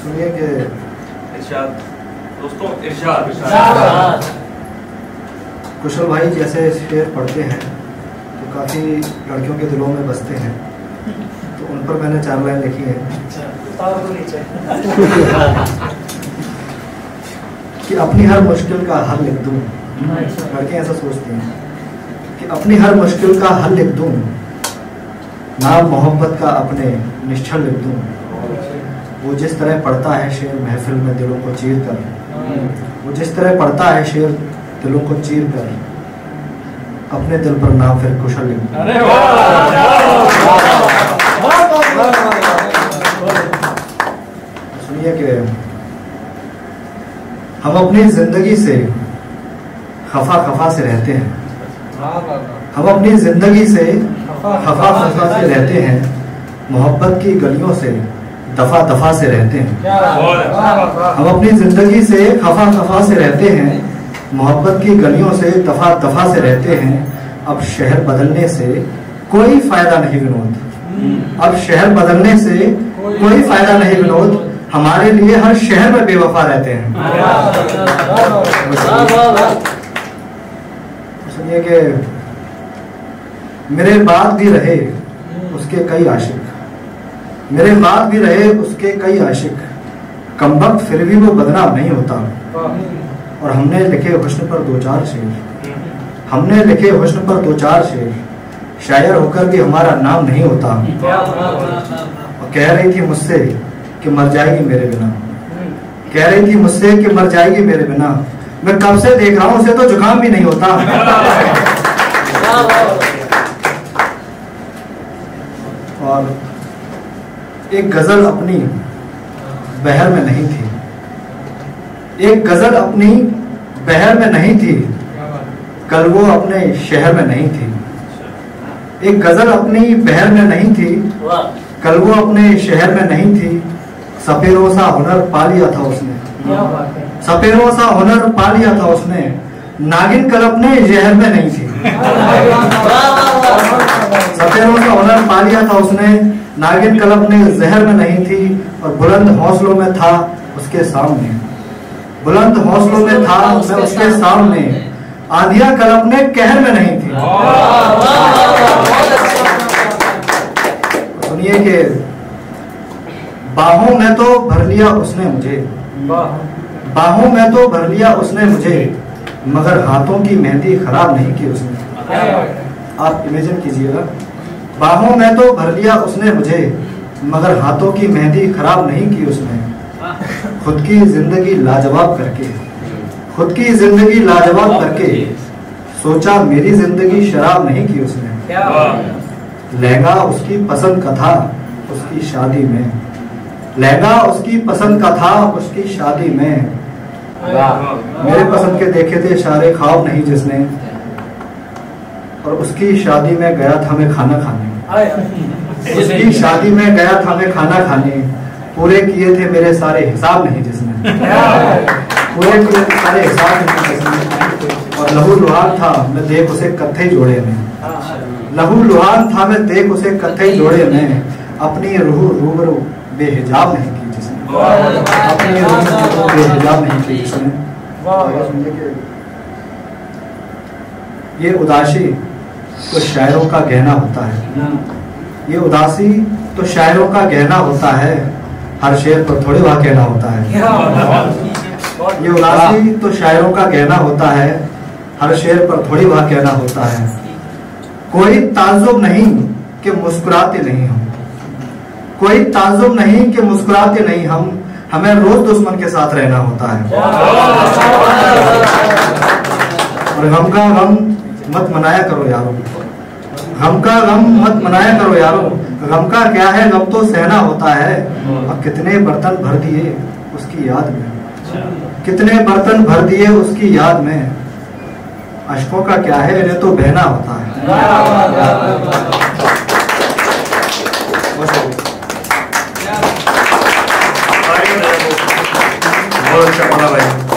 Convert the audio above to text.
सुनिए कि इरशाद दोस्तों, इरशाद कुशल भाई जैसे शेर पढ़ते हैं तो काफ़ी लड़कियों के दिलों में बसते हैं, तो उन पर मैंने 4 लाइन लिखी है कि अपनी हर मुश्किल का हल लिख दूं। लड़के ऐसा सोचते हैं कि अपनी हर मुश्किल का हल लिख दूं, नाम मोहब्बत का अपने निश्चल लिख दूं। वो जिस तरह पढ़ता है शेर महफिल में दिलों को चीर कर, वो जिस तरह पढ़ता है शेर दिलों को चीर कर, अपने दिल पर नाम फिर कुशल लिख दूं। सुनिए कि हम अपनी जिंदगी से खफा से रहते हैं, हम अपनी जिंदगी से खफा से रहते हैं, मोहब्बत की गलियों से दफा से रहते हैं। हम अपनी जिंदगी से खफा से रहते हैं, मोहब्बत की गलियों से दफा से रहते हैं। अब शहर बदलने से कोई फायदा नहीं विनोद, अब शहर बदलने से कोई फायदा नहीं विनोद, हमारे लिए हर शहर में बेवफा रहते हैं। सुनिए कि मेरे बाद भी रहे उसके कई आशिक, मेरे बाद भी रहे उसके कई आशिक, कमबख्त फिर भी वो बदनाम नहीं होता। और हमने लिखे हुस्न पर 2-4 शेर, हमने लिखे हुस्न पर 2-4 शेर, शायर होकर भी हमारा नाम नहीं होता। और कह रही थी मुझसे कि मर जाएगी मेरे बिना, कह रही थी मुझसे कि मर जाएगी मेरे बिना, मैं कब से देख रहा हूं उसे तो जुकाम भी नहीं होता। और एक गजल अपनी बहर में नहीं थी, एक गजल अपनी बहर में नहीं थी, कल वो अपने शहर में नहीं थी। एक गजल अपनी बहर में नहीं थी, कल वो अपने शहर में नहीं थी। सपेरों सा हुनर पा लिया था उसने, सपेरों सा हुनर पा लिया था उसने, नागिन कल अपने जहर में नहीं थी। सपेरों सा हुनर पा लिया था उसने, नागिन कल अपने जहर में नहीं थी। और बुलंद हौसलों में था उसके सामने, बुलंद हौसलों में था मैं उसके सामने, आंधियां कल अपने कहर में नहीं थी। सुनिए कि बाहों में तो भर लिया उसने मुझे, बाहों में तो भर लिया उसने मुझे, मगर हाथों की मेहंदी खराब नहीं की उसने। आप इमेजिन कीजिएगा, बाहों में तो भर लिया उसने मुझे, मगर हाथों की मेहंदी खराब नहीं की उसने। खुद की जिंदगी लाजवाब करके, खुद की जिंदगी लाजवाब करके, सोचा मेरी जिंदगी शराब नहीं की उसने। लहंगा उसकी पसंद का था उसकी शादी में, लहंगा उसकी पसंद का था उसकी शादी में। मेरे पसंद के देखे थे सारे ख्वाब नहीं जिसने, और उसकी शादी में गया था मैं खाना खाने, उसकी शादी में गया था मैं खाना खाने, पूरे किए थे मेरे सारे हिसाब नहीं जिसने, पूरे किए थे सारे हिसाब नहीं जिसने। और लहू लुहान था मैं देख उसे कत्थे जोड़े में, लहू लुहान था मैं देख उसे कत्थे जोड़े में, अपनी रूह रूबरू बेहिजाब नहीं की जिसने, अपनी रूह बेहिजाब नहीं की जिसने। ये उदासी तो शायरों का गहना होता है, ये उदासी तो शायरों का गहना होता है, हर शेर पर थोड़ी वह कहना होता है। ये उदासी तो शायरों का गहना होता है, हर शेर पर थोड़ी वह कहना होता है। कोई ताज्जुब नहीं कि मुस्कुराते नहीं हम, कोई ताज्जुब नहीं कि मुस्कुराते नहीं हम, हमें रोज दुश्मन के साथ रहना होता है। और गम का गम मत मनाया करो यारो, गम का गम मत मनाया करो यारो, गम का क्या है गम तो सहना होता है। अब कितने बर्तन भर दिए उसकी याद में, कितने बर्तन भर दिए उसकी याद में, अशकों का क्या है इन्हें तो बहना होता है। बहुत अच्छा बोला भाई।